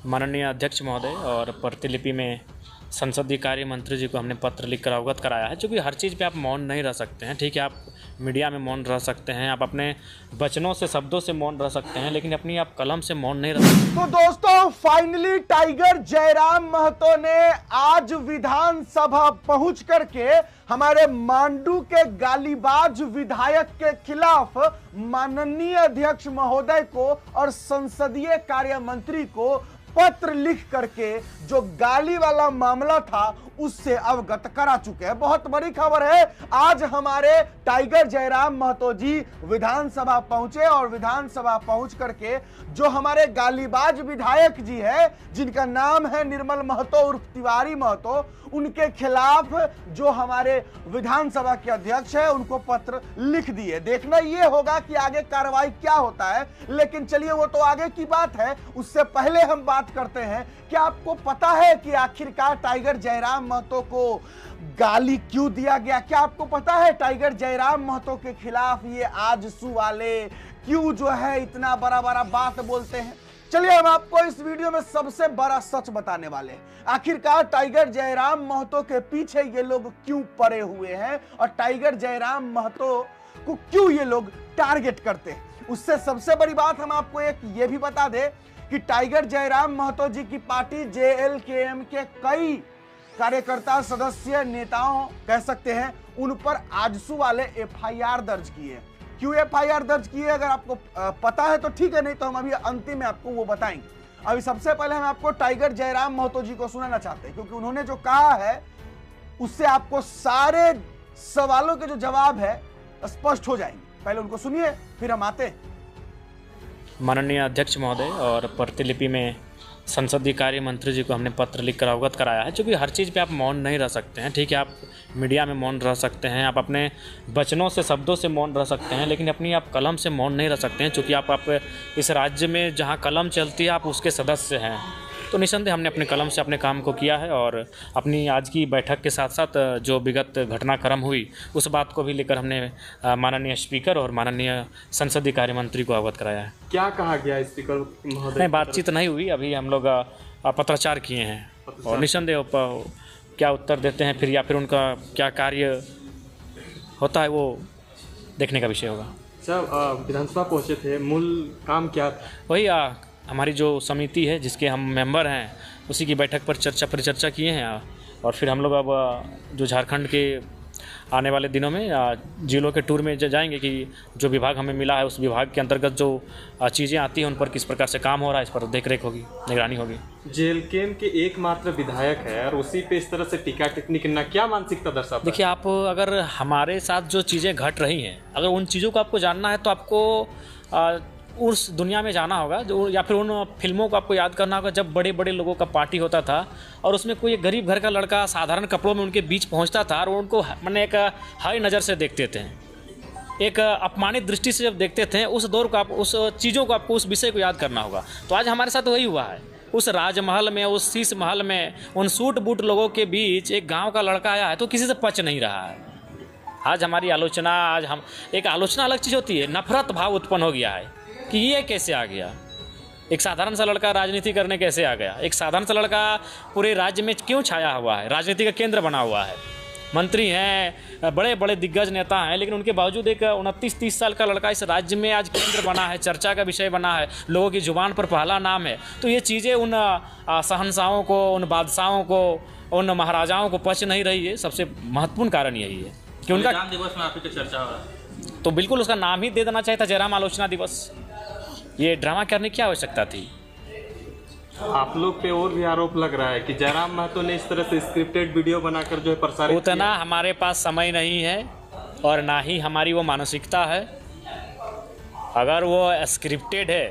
माननीय अध्यक्ष महोदय और प्रतिलिपि में संसदीय कार्य मंत्री जी को हमने पत्र लिखकर अवगत कराया है। क्योंकि हर चीज़ पे आप मौन नहीं रह सकते हैं। ठीक है, आप मीडिया में मौन रह सकते हैं, आप अपने वचनों से, शब्दों से मौन रह सकते हैं, लेकिन अपनी आप कलम से मौन नहीं रह सकते। तो दोस्तों, फाइनली टाइगर जयराम महतो ने आज विधानसभा पहुंच करके हमारे मांडू के गालीबाज विधायक के खिलाफ माननीय अध्यक्ष महोदय को और संसदीय कार्य मंत्री को पत्र लिख करके जो गाली वाला मामला था उससे अवगत करा चुके हैं। बहुत बड़ी खबर है, आज हमारे टाइगर जयराम महतो जी विधानसभा पहुंचे और विधानसभा पहुंच करके जो हमारे गालीबाज विधायक जी है, जिनका नाम है निर्मल महतो उर्फ तिवारी महतो, उनके खिलाफ जो हमारे विधानसभा के अध्यक्ष है उनको पत्र लिख दिए। देखना यह होगा कि आगे कार्रवाई क्या होता है, लेकिन चलिए वो तो आगे की बात है। उससे पहले हम बात करते हैं कि आपको पता है कि आखिरकार टाइगर जयराम महतो को गाली क्यों दिया गया? क्या आपको पता है टाइगर जयराम महतो के खिलाफ ये आजसू वाले क्यों जो है इतना बड़ा बड़ा बात बोलते हैं? चलिए हम आपको इस वीडियो में सबसे बड़ा सच बताने वाले हैं। आखिरकार टाइगर जयराम महतो के पीछे ये लोग क्यों पड़े हुए हैं और टाइगर जयराम महतो को क्यों ये लोग टारगेट करते हैं। उससे सबसे बड़ी बात हम आपको एक ये भी बता दें कि टाइगर जयराम महतो जी की पार्टी JLKM के कई कार्यकर्ता, सदस्य, नेताओं कह सकते हैं, उन पर आजसू वाले FIR दर्ज किए। क्यों FIR दर्ज किए अगर आपको पता है तो ठीक है, नहीं तो हम अभी अंतिम में आपको वो बताएंगे। अभी सबसे पहले हम आपको टाइगर जयराम महतो जी को सुनाना चाहते हैं, क्योंकि उन्होंने जो कहा है उससे आपको सारे सवालों के जो जवाब है स्पष्ट हो जाएंगे। पहले उनको सुनिए, फिर हम आते हैं। माननीय अध्यक्ष महोदय और प्रतिलिपि में संसदीय कार्य मंत्री जी को हमने पत्र लिखकर अवगत कराया है। क्योंकि हर चीज़ पे आप मौन नहीं रह सकते हैं। ठीक है, आप मीडिया में मौन रह सकते हैं, आप अपने वचनों से, शब्दों से मौन रह सकते हैं, लेकिन अपनी आप कलम से मौन नहीं रह सकते हैं। क्योंकि आप इस राज्य में जहां कलम चलती है आप उसके सदस्य हैं। तो निसंदेह हमने अपने कलम से अपने काम को किया है और अपनी आज की बैठक के साथ साथ जो विगत घटनाक्रम हुई उस बात को भी लेकर हमने माननीय स्पीकर और माननीय संसदीय कार्य मंत्री को अवगत कराया है। क्या कहा गया स्पीकर महोदय? नहीं, बातचीत नहीं हुई, अभी हम लोग पत्राचार किए हैं और निसंदेह क्या उत्तर देते हैं फिर उनका क्या कार्य होता है वो देखने का विषय होगा। सर, विधानसभा पहुंचे थे, मूल काम क्या था? वही हमारी जो समिति है जिसके हम मेंबर हैं उसी की बैठक पर परिचर्चा किए हैं और फिर हम लोग अब जो झारखंड के आने वाले दिनों में जिलों के टूर में जाएंगे कि जो विभाग हमें मिला है उस विभाग के अंतर्गत जो चीज़ें आती हैं उन पर किस प्रकार से काम हो रहा है, इस पर देखरेख होगी, निगरानी होगी। JLKM के एकमात्र विधायक है और उसी पे इस तरह से टीका टिप्पणी करना क्या मानसिकता दर्शाता है? देखिए, आप अगर हमारे साथ जो चीज़ें घट रही हैं, अगर उन चीज़ों को आपको जानना है तो आपको उस दुनिया में जाना होगा जो, या फिर उन फिल्मों को आपको याद करना होगा जब बड़े बड़े लोगों का पार्टी होता था और उसमें कोई एक गरीब घर का लड़का साधारण कपड़ों में उनके बीच पहुंचता था और उनको मैंने एक हाई नज़र से देखते थे, एक अपमानित दृष्टि से जब देखते थे। उस दौर को आप, उस चीज़ों को आपको, उस विषय को याद करना होगा। तो आज हमारे साथ वही हुआ है। उस राजमहल में, उस शीश महल में, उन सूट बूट लोगों के बीच एक गाँव का लड़का आया है तो किसी से पच नहीं रहा है। आज हमारी आलोचना, आज हम एक आलोचना अलग चीज़ होती है, नफरत भाव उत्पन्न हो गया है कि ये कैसे आ गया, एक साधारण सा लड़का राजनीति करने कैसे आ गया, एक साधारण सा लड़का पूरे राज्य में क्यों छाया हुआ है, राजनीति का केंद्र बना हुआ है, मंत्री हैं, बड़े बड़े दिग्गज नेता हैं, लेकिन उनके बावजूद एक 29-30 साल का लड़का इस राज्य में आज केंद्र बना है, चर्चा का विषय बना है, लोगों की जुबान पर पहला नाम है। तो ये चीज़ें उन शहंशाहों को, उन बादशाहों को, उन महाराजाओं को पच नहीं रही है। सबसे महत्वपूर्ण कारण यही है कि उनका दिवस में आपकी चर्चा हो रहा है, तो बिल्कुल उसका नाम ही दे देना चाहिए था, जयराम आलोचना दिवस। ये ड्रामा करने की आवश्यकता थी। आप लोग पे और भी आरोप लग रहा है कि जयराम महतो ने इस तरह से स्क्रिप्टेड वीडियो बनाकर जो है प्रसारित उतना किया। हमारे पास समय नहीं है और ना ही हमारी वो मानसिकता है। अगर वो स्क्रिप्टेड है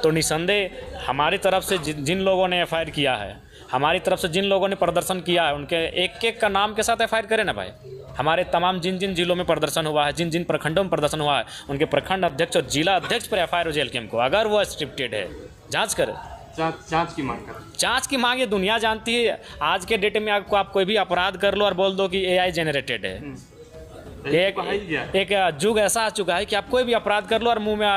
तो निसंदेह हमारी तरफ से जिन लोगों ने FIR किया है, हमारी तरफ से जिन लोगों ने प्रदर्शन किया है, उनके एक एक का नाम के साथ FIR करें ना भाई। हमारे तमाम जिन जिन जिलों में प्रदर्शन हुआ है, जिन जिन प्रखंडों में प्रदर्शन हुआ है, उनके प्रखंड अध्यक्ष और जिला अध्यक्ष पर FIR हो JLKM को। अगर वो स्क्रिप्टेड है, जांच करें, जांच की मांग करें। जांच की मांग ये दुनिया जानती है। आज के डेट में आपको आप कोई भी अपराध कर लो और बोल दो कि AI जनरेटेड है। एक युग ऐसा आ चुका है कि आप कोई भी अपराध कर लो और मुंह में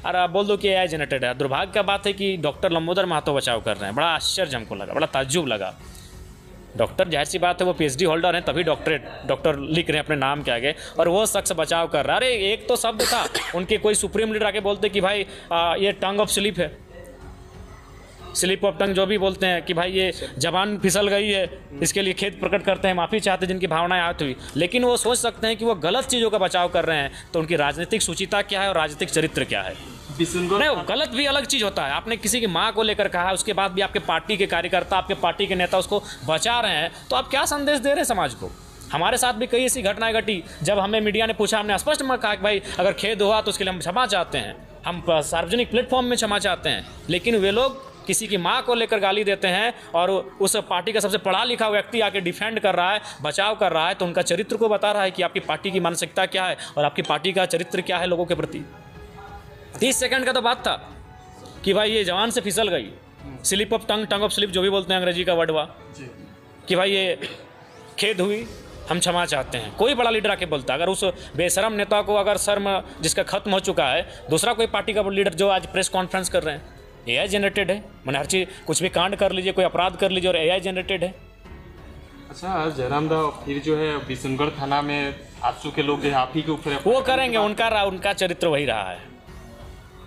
और आप बोल दो कि AI जनरेटेड है। दुर्भाग्य का बात है कि डॉक्टर लंबोदर महतो बचाव कर रहे हैं। बड़ा आश्चर्य हमको लगा, बड़ा ताज्जुब लगा। डॉक्टर जाहिर सी बात है वो PhD होल्डर हैं, तभी डॉक्टर लिख रहे हैं अपने नाम के आगे, और वो शख्स बचाव कर रहा है। अरे एक तो शब्द था, उनके कोई सुप्रीम लीडर आके बोलते कि भाई ये टंग ऑफ स्लिप है, स्लिप ऑफ टंग जो भी बोलते हैं कि भाई ये जबान फिसल गई है, इसके लिए खेद प्रकट करते हैं, माफ़ी चाहते हैं जिनकी भावनाएं आहत हुई। लेकिन वो सोच सकते हैं कि वो गलत चीज़ों का बचाव कर रहे हैं, तो उनकी राजनीतिक सुचिता क्या है और राजनीतिक चरित्र क्या है। नहीं, गलत भी अलग चीज़ होता है। आपने किसी की माँ को लेकर कहा, उसके बाद भी आपके पार्टी के कार्यकर्ता, आपके पार्टी के नेता उसको बचा रहे हैं, तो आप क्या संदेश दे रहे हैं समाज को। हमारे साथ भी कई ऐसी घटनाएं घटी, जब हमें मीडिया ने पूछा, हमने स्पष्ट में कहा कि भाई अगर खेद हुआ तो उसके लिए हम क्षमा चाहते हैं, हम सार्वजनिक प्लेटफॉर्म में क्षमा चाहते हैं। लेकिन वे लोग किसी की माँ को लेकर गाली देते हैं और उस पार्टी का सबसे पढ़ा लिखा व्यक्ति आके डिफेंड कर रहा है, बचाव कर रहा है, तो उनका चरित्र को बता रहा है कि आपकी पार्टी की मानसिकता क्या है और आपकी पार्टी का चरित्र क्या है लोगों के प्रति। 30 सेकंड का तो बात था कि भाई ये जवान से फिसल गई, slip of tongue, tongue of slip जो भी बोलते हैं अंग्रेजी का वर्ड हुआ, कि भाई ये खेद हुई, हम क्षमा चाहते हैं। कोई बड़ा लीडर आके बोलता, अगर उस बेशरम नेता को अगर शर्म जिसका खत्म हो चुका है, दूसरा कोई पार्टी का लीडर जो आज प्रेस कॉन्फ्रेंस कर रहे हैं, AI जनरेटेड है। मैंने हर चीज़, कुछ भी कांड कर लीजिए, कोई अपराध कर लीजिए और AI जनरेटेड है। अच्छा जयराम दा, फिर जो है बिशनगढ़ थाना में आजसू के लोग जो आप ही के ऊपर वो करेंगे, उनका चरित्र वही रहा है,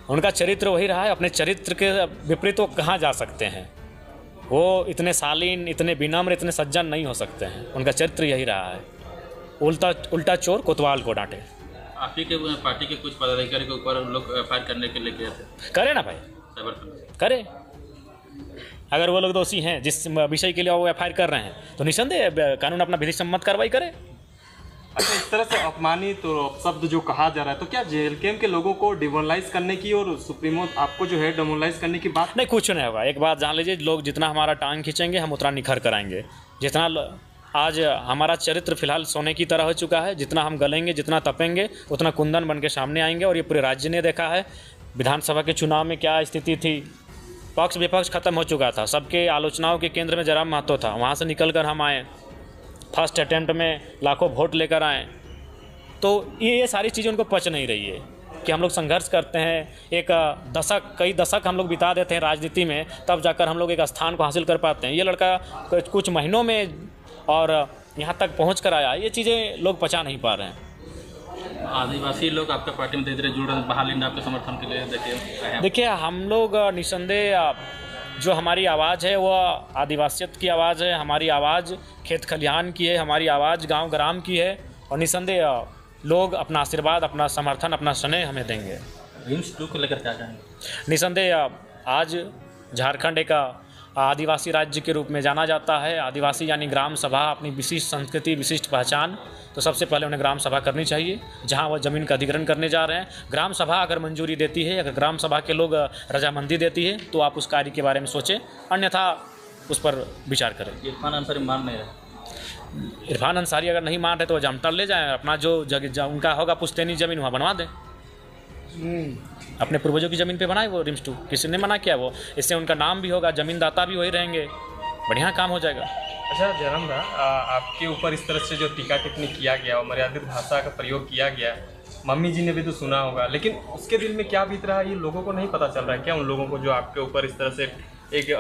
उनका चरित्र वही रहा है। अपने चरित्र के विपरीत वो कहाँ जा सकते हैं। वो इतने शालीन, इतने विनम्र, इतने सज्जन नहीं हो सकते हैं। उनका चरित्र यही रहा है, उल्टा चोर कोतवाल को डांटे। आप ही के पार्टी के कुछ पदाधिकारी के ऊपर लोग फायर करने के लिए गए थे। करे ना भाई, करे। अगर वो लोग दोषी हैं जिस विषय के लिए वो FIR कर रहे हैं, तो निसंदेह कानून अपना विधि सम्मत कार्रवाई करे। अच्छा, इस तरह से अपमानित और शब्द जो कहा जा रहा है, तो क्या JLKM के लोगों को डिमोरलाइज करने की और सुप्रीमो आपको जो है डिमोरलाइज करने की बात नहीं, कुछ नहीं होगा। एक बात जान लीजिए, लोग जितना हमारा टांग खींचेंगे हम उतना निखर कर आएंगे। जितना आज हमारा चरित्र फिलहाल सोने की तरह हो चुका है, जितना हम गलेंगे, जितना तपेंगे, उतना कुंदन बन के सामने आएंगे। और ये पूरे राज्य ने देखा है, विधानसभा के चुनाव में क्या स्थिति थी, पक्ष विपक्ष खत्म हो चुका था, सबके आलोचनाओं के केंद्र में जयराम महतो था। वहाँ से निकल कर हम आए, फर्स्ट अटैम्प्ट में लाखों वोट लेकर आए। तो ये सारी चीज़ें उनको पच नहीं रही है कि हम लोग संघर्ष करते हैं, एक दशक, कई दशक हम लोग बिता देते हैं राजनीति में, तब जाकर हम लोग एक स्थान को हासिल कर पाते हैं। ये लड़का कुछ महीनों में और यहाँ तक पहुँच कर आया, ये चीज़ें लोग पचा नहीं पा रहे हैं। आदिवासी लोग आपका पार्टी में धीरे धीरे जुड़ रहे हैं, बहाली आपके समर्थन के लिए देखिए हम लोग निसंदेह, जो हमारी आवाज़ है वो आदिवासियत की आवाज़ है, हमारी आवाज़ खेत खलिहान की है, हमारी आवाज़ गांव ग्राम की है। और निसंदेह लोग अपना आशीर्वाद, अपना समर्थन, अपना स्नेह हमें देंगे। RIMS 2 को लेकर क्या कहेंगे? निसंदेह आज झारखंड एक आदिवासी राज्य के रूप में जाना जाता है। आदिवासी यानी ग्राम सभा, अपनी विशिष्ट संस्कृति, विशिष्ट पहचान, तो सबसे पहले उन्हें ग्राम सभा करनी चाहिए जहां वो ज़मीन का अधिग्रहण करने जा रहे हैं। ग्राम सभा अगर मंजूरी देती है, अगर ग्राम सभा के लोग रजामंदी देती है, तो आप उस कार्य के बारे में सोचें, अन्यथा उस पर विचार करें। इरफान अंसारी मान नहीं रहे। इरफान अंसारी अगर नहीं मान रहे तो जामता ले जाएं, अपना जो जगह उनका होगा पुश्तैनी ज़मीन वहाँ बनवा दें, अपने पूर्वजों की ज़मीन पे बनाए वो RIMS 2। किसी ने मना किया? वो इससे उनका नाम भी होगा, ज़मीनदाता भी वही रहेंगे, बढ़िया काम हो जाएगा। अच्छा जयराम दा, आपके ऊपर इस तरह से जो टीका टिप्पणी किया गया और मर्यादित भाषा का प्रयोग किया गया, मम्मी जी ने भी तो सुना होगा, लेकिन उसके दिल में क्या बीत रहा है ये लोगों को नहीं पता चल रहा है क्या? उन लोगों को जो आपके ऊपर इस तरह से एक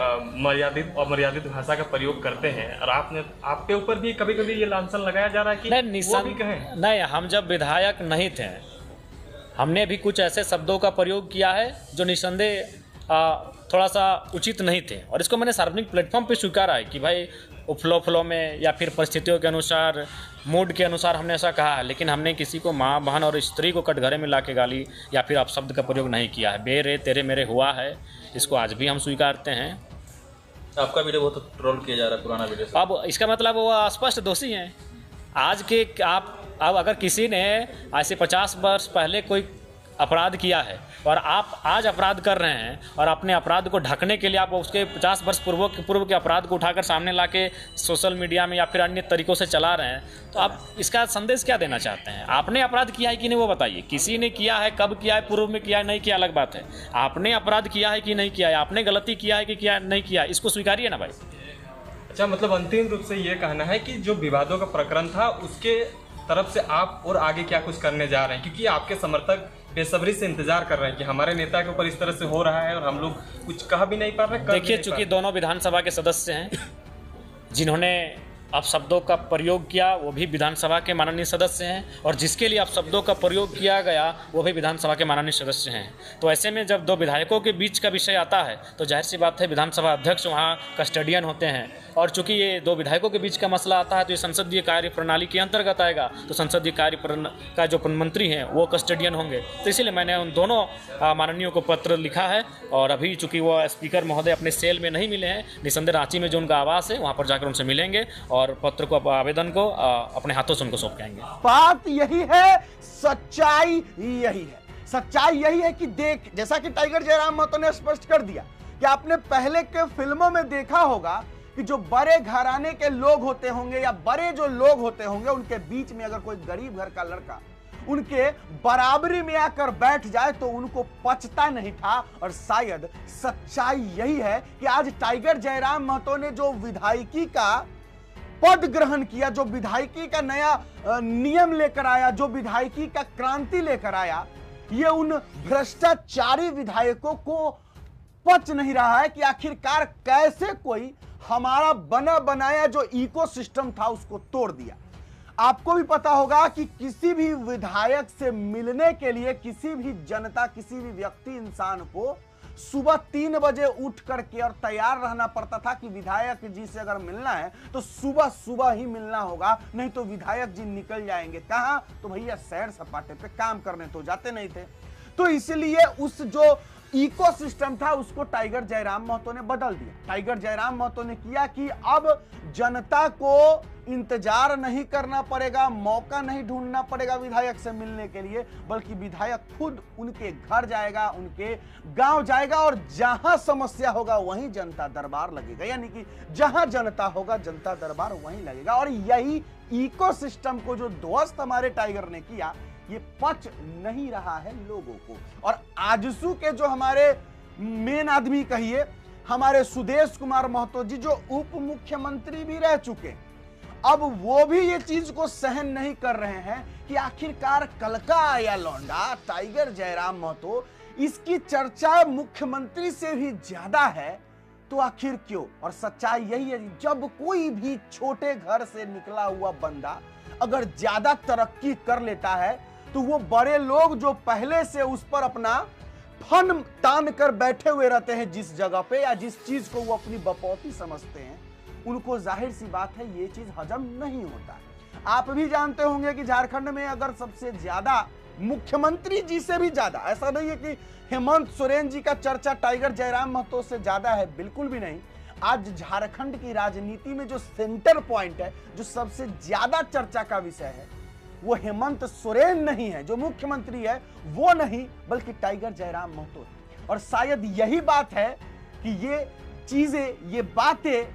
अमर्यादित भाषा का प्रयोग करते हैं, और आपके ऊपर भी कभी कभी ये लांछन लगाया जा रहा है कि वो भी कहें। नहीं, हम जब विधायक नहीं थे, हमने भी कुछ ऐसे शब्दों का प्रयोग किया है जो निसंदेह थोड़ा सा उचित नहीं थे, और इसको मैंने सार्वजनिक प्लेटफॉर्म पे स्वीकारा है कि भाई फ्लो में या फिर परिस्थितियों के अनुसार, मूड के अनुसार हमने ऐसा कहा है। लेकिन हमने किसी को माँ, बहन और स्त्री को कटघरे में ला के गाली या फिर आप शब्द का प्रयोग नहीं किया है। बेरे तेरे मेरे हुआ है, इसको आज भी हम स्वीकारते हैं। आपका वीडियो बहुत ट्रोल किया जा रहा है, पुराना वीडियो से। अब इसका मतलब वो स्पष्ट दोषी हैं। आज के आप, अब अगर किसी ने ऐसे 50 वर्ष पहले कोई अपराध किया है और आप आज अपराध कर रहे हैं और अपने अपराध को ढकने के लिए आप उसके 50 वर्ष पूर्व के अपराध को उठाकर सामने लाके सोशल मीडिया में या फिर अन्य तरीकों से चला रहे हैं, तो आप इसका संदेश क्या देना चाहते हैं? आपने अपराध किया है कि नहीं वो बताइए। किसी ने किया है, कब किया है, पूर्व में किया है, नहीं किया, अलग बात है। आपने अपराध किया है कि नहीं किया है, आपने गलती किया है कि किया नहीं किया, इसको स्वीकारिए ना भाई। अच्छा, मतलब अंतिम रूप से ये कहना है कि जो विवादों का प्रकरण था उसके तरफ से आप और आगे क्या कुछ करने जा रहे हैं, क्योंकि आपके समर्थक बेसब्री से इंतजार कर रहे हैं कि हमारे नेता के ऊपर इस तरह से हो रहा है और हम लोग कुछ कह भी नहीं पा रहे। देखिए, चूंकि दोनों विधानसभा के सदस्य हैं, जिन्होंने आप शब्दों का प्रयोग किया वो भी विधानसभा के माननीय सदस्य हैं, और जिसके लिए आप शब्दों का प्रयोग किया गया वो भी विधानसभा के माननीय सदस्य हैं। तो ऐसे में जब दो विधायकों के बीच का विषय आता है तो जाहिर सी बात है विधानसभा अध्यक्ष वहाँ कस्टडियन होते हैं, और चूंकि ये दो विधायकों के बीच का मसला आता है तो ये संसदीय कार्य प्रणाली के अंतर्गत आएगा, तो संसदीय कार्य का जो मंत्री हैं वो कस्टडियन होंगे। तो इसीलिए मैंने उन दोनों माननीयों को पत्र लिखा है, और अभी चूंकि वो स्पीकर महोदय अपने सेल में नहीं मिले हैं, निसंदेह रांची में जो उनका आवास है वहाँ पर जाकर उनसे मिलेंगे और पत्र को, आवेदन को अपने हाथों से उनको सौंप के आएंगे। बात यही है, सच्चाई यही है, सच्चाई यही है कि देख, जैसा कि टाइगर जयराम महतो ने स्पष्ट कर दिया कि आपने पहले के फिल्मों में देखा होगा कि जो बड़े घराने के लोग होते होंगे या बड़े जो लोग होते होंगे उनके बीच में अगर कोई गरीब घर का लड़का उनके बराबरी में आकर बैठ जाए तो उनको पचता नहीं था। और शायद सच्चाई यही है कि आज टाइगर जयराम महतो ने जो विधायकी का पद ग्रहण किया, जो विधायकी का नया नियम लेकर आया, जो विधायकी का क्रांति लेकर आया, ये उन भ्रष्टाचारी विधायकों को पच नहीं रहा है कि आखिरकार कैसे कोई हमारा बना बनाया जो इकोसिस्टम था उसको तोड़ दिया। आपको भी पता होगा कि किसी भी विधायक से मिलने के लिए किसी भी जनता, किसी भी व्यक्ति, इंसान को सुबह 3 बजे उठ करके और तैयार रहना पड़ता था कि विधायक जी से अगर मिलना है तो सुबह सुबह ही मिलना होगा, नहीं तो विधायक जी निकल जाएंगे कहां, तो भैया सैर सपाटे पे काम करने तो जाते नहीं थे। तो इसलिए उस जो इकोसिस्टम था उसको टाइगर जयराम महतो ने बदल दिया। टाइगर जयराम महतो ने किया कि अब जनता को इंतजार नहीं करना पड़ेगा, मौका नहीं ढूंढना पड़ेगा विधायक से मिलने के लिए, बल्कि विधायक खुद उनके घर जाएगा, उनके गांव जाएगा, और जहां समस्या होगा वहीं जनता दरबार लगेगा। यानी कि जहां जनता होगा जनता दरबार वहीं लगेगा। और यही इकोसिस्टम को जो ध्वस्त हमारे टाइगर ने किया, ये पच नहीं रहा है लोगों को। और आजसू के जो हमारे मेन आदमी कहिए, हमारे सुदेश कुमार महतो जी, जो उप मुख्यमंत्री भी रह चुके, अब वो भी ये चीज को सहन नहीं कर रहे हैं कि आखिरकार कल का आया लौंडा टाइगर जयराम महतो, इसकी चर्चा मुख्यमंत्री से भी ज्यादा है, तो आखिर क्यों। और सच्चाई यही है, जब कोई भी छोटे घर से निकला हुआ बंदा अगर ज्यादा तरक्की कर लेता है तो वो बड़े लोग जो पहले से उस पर अपना फन तान कर बैठे हुए रहते हैं जिस जगह पे या जिस चीज को वो अपनी बपौती समझते हैं, उनको जाहिर सी बात है ये चीज हजम नहीं होता है। आप भी जानते होंगे कि झारखंड में अगर सबसे ज्यादा मुख्यमंत्री जी से भी ज्यादा, ऐसा नहीं है कि हेमंत सोरेन जी का चर्चा टाइगर जयराम महतो से ज्यादा है, बिल्कुल भी नहीं। आज झारखंड की राजनीति में जो सेंटर पॉइंट है, जो सबसे ज्यादा चर्चा का विषय है, वो हेमंत सोरेन नहीं है, जो मुख्यमंत्री है वो नहीं, बल्कि टाइगर जयराम महतो है। और शायद यही बात है कि ये चीजें, ये बातें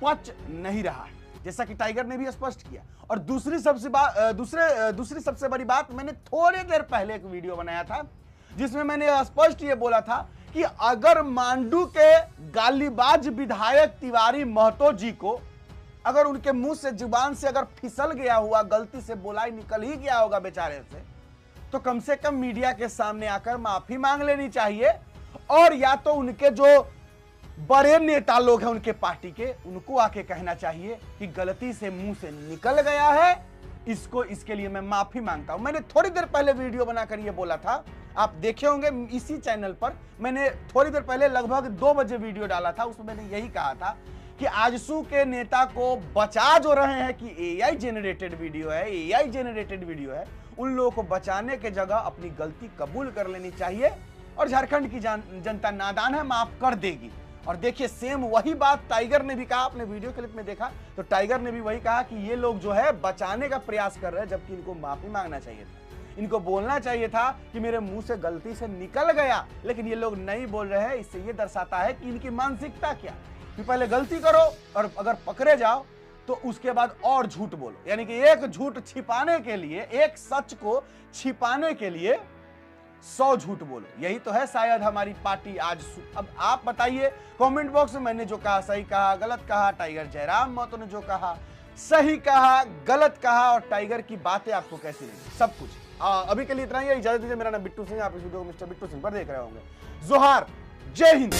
पच नहीं रहा है, जैसा कि टाइगर ने भी स्पष्ट किया। और दूसरी सबसे बड़ी बात, मैंने थोड़ी देर पहले एक वीडियो बनाया था जिसमें मैंने स्पष्ट ये बोला था कि अगर मांडू के गालीबाज विधायक तिवारी महतो जी को अगर उनके मुंह से, जुबान से अगर फिसल गया हुआ, गलती से बोलाई निकल ही गया होगा बेचारे से, तो कम से कम मीडिया के सामने आकर माफी मांग लेनी चाहिए, और या तो उनके जो बड़े नेता लोग हैं उनके पार्टी के, उनको आके कहना चाहिए कि गलती से मुंह से निकल गया है, इसके लिए मैं माफी मांगता हूं। मैंने थोड़ी देर पहले वीडियो बनाकर ये बोला था, आप देखे होंगे इसी चैनल पर, मैंने थोड़ी देर पहले लगभग 2 बजे वीडियो डाला था, उसमें मैंने यही कहा था कि आजसू के नेता को बचा जो रहे हैं कि एआई जेनरेटेड वीडियो है, उन लोगों को बचाने के जगह अपनी गलती कबूल कर लेनी चाहिए, और झारखंड की जनता नादान है, माफ कर देगी। और देखिए सेम वही बात टाइगर ने भी कहा, आपने वीडियो क्लिप में देखा तो टाइगर ने भी वही कहा कि ये लोग जो है बचाने का प्रयास कर रहे हैं, जबकि इनको माफी मांगना चाहिए था, इनको बोलना चाहिए था कि मेरे मुंह से गलती से निकल गया, लेकिन ये लोग नहीं बोल रहे हैं। इससे ये दर्शाता है कि इनकी मानसिकता क्या, कि पहले गलती करो और अगर पकड़े जाओ तो उसके बाद और झूठ बोलो, यानी कि एक झूठ छिपाने के लिए, एक सच को छिपाने के लिए 100 झूठ बोलो। यही तो है शायद हमारी पार्टी आज। अब आप बताइए कमेंट बॉक्स में मैंने जो कहा सही कहा, गलत कहा, टाइगर जयराम महतो ने जो कहा सही कहा, गलत कहा और टाइगर की बातें आपको कैसी लगी, सब कुछ। अभी के लिए इतना ही, इजाजत दीजिए। मेरा नाम बिट्टू सिंह, आप इस वीडियो को मिस्टर बिट्टू सिंह पर देख रहे होंगे। जोहार, जय हिंद।